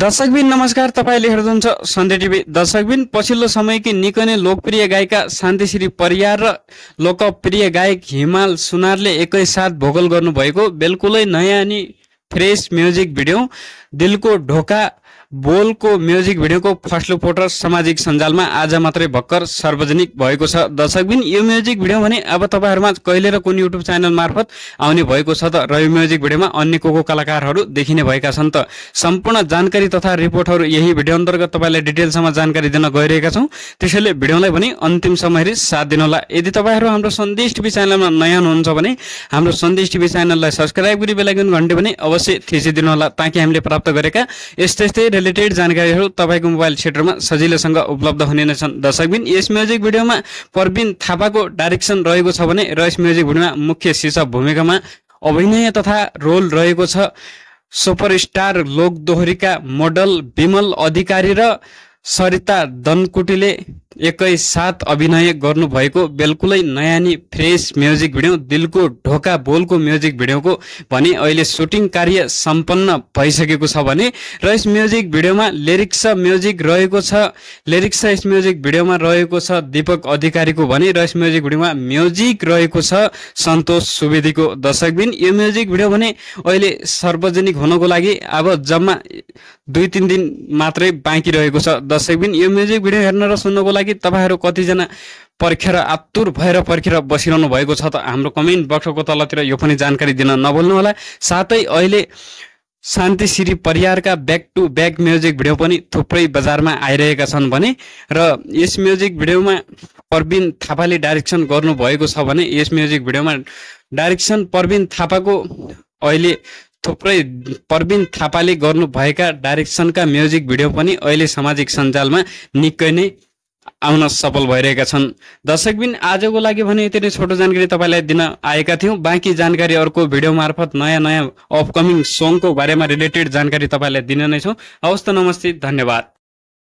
दर्शकबिन नमस्कार, तपाईले हेर्दै हुनुहुन्छ सन्धि टिभी। दर्शकबिन पछिल्लो समयकी निकै नै लोकप्रिय गायिका शान्तिश्री परियार र लोकप्रिय गायक हिमाल सुनारले एकैसाथ भोकल गर्नुभएको बिल्कुलै नयाँ अनि फ्रेश म्युजिक भिडियो दिलको ढोका बोलको म्युजिक भिडियोको फर्स्ट लुक फोटो सामाजिक सञ्जालमा आज मात्रै भर्खर सार्वजनिक भएको छ। दर्शकबिन यो म्युजिक भिडियो भने अब तपाईहरुमा कहिले र कुन युट्युब च्यानल मार्फत आउने भएको छ त र यो म्युजिक भिडियोमा अन्य को कलाकारहरू देखिने भएका छन् त सम्पूर्ण जानकारी तथा रिपोर्टहरू यही भिडियो अन्तर्गत तपाईलाई डिटेलसम्म जानकारी दिन गइरहेका छौं। त्यसैले भिडियोलाई पनि अन्तिम सम्महेरी साथ दिनु होला। यदि तपाईहरु हाम्रो सन्देश टिभी च्यानलमा नयाँ हुनुहुन्छ भने हाम्रो सन्देश टिभी च्यानललाई सब्स्क्राइब गरी बेल आइकन घण्टी पनि अवश्य थिचिदिनु होला, ताकि हामीले प्राप्त गरेका यस्तै रिलेटेड जानकारीहरू तपाईको मोबाइल क्षेत्रमा सजिलैसँग उपलब्ध हुने नै छन्। दर्शकबिन यस म्युजिक भिडियोमा प्रवीण थापाको डाइरेक्सन रहेको छ भने र यस म्युजिक भिडियोमा मुख्य शीर्षक भूमिकामा अभिनय तथा रोल रहेको छ सुपरस्टार लोकदोहोरीका मोडल विमल अधिकारी र सरिता दनकुटीले एकैसाथ अभिनय गर्नुभएको बिल्कुलै नयाँ नि फ्रेश म्युजिक भिडियो दिलको ढोका बोलको म्युजिक भिडियोको भने अहिले सुटिङ कार्य सम्पन्न भइसकेको छ भने र यस म्युजिक भिडियोमा लिरिक्स म्युजिक रहेको छ यस म्युजिक भिडियोमा रहेको छ दीपक अधिकारीको भने र यस म्युजिक भिडियोमा म्युजिक रहेको छ सन्तोष सुवेदीको। दर्शकबिन यो म्युजिक भिडियो भने अहिले सार्वजनिक हुनको लागि अब जम्मा 2-3 दिन मात्रै बाँकी रहेको छ। दर्शकबिन यो म्युजिक भिडियो हेर्न र सुन्नको लागि तपाईहरु कतिजना पर्खेर आतुर भएर पर्खेर बसिरहनु भएको छ त हाम्रो कमेन्ट बक्सको तलतिर यो पनि जानकारी दिन नभुल्नु होला। साथै अहिले शान्तिश्री परियारका back to back music video पनि थुप्रै बजारमा आइरहेका छन् भने र यस म्युजिक भिडियोमा प्रवीण थापाले डाइरेक्सन गर्नु भएको छ भने यस म्युजिक भिडियोमा डाइरेक्सन प्रवीण थापाको अहिले थुप्रै प्रवीण थापाले गर्नुभएका डाइरेक्सनका म्युजिक भिडियो पनि अहिले सामाजिक सञ्जालमा निकै नै आउन सफल भइरहेका छन्। दर्शकबिन आजको लागि भने यति नै छोटो जानकारी तपाईलाई दिन आएका थियौं। बाँकी जानकारी अर्को भिडियो मार्फत नयाँ अपकमिङ सङको बारेमा रिलेटेड जानकारी तपाईलाई दिन नै छौं। हवस् त, नमस्ते, धन्यवाद।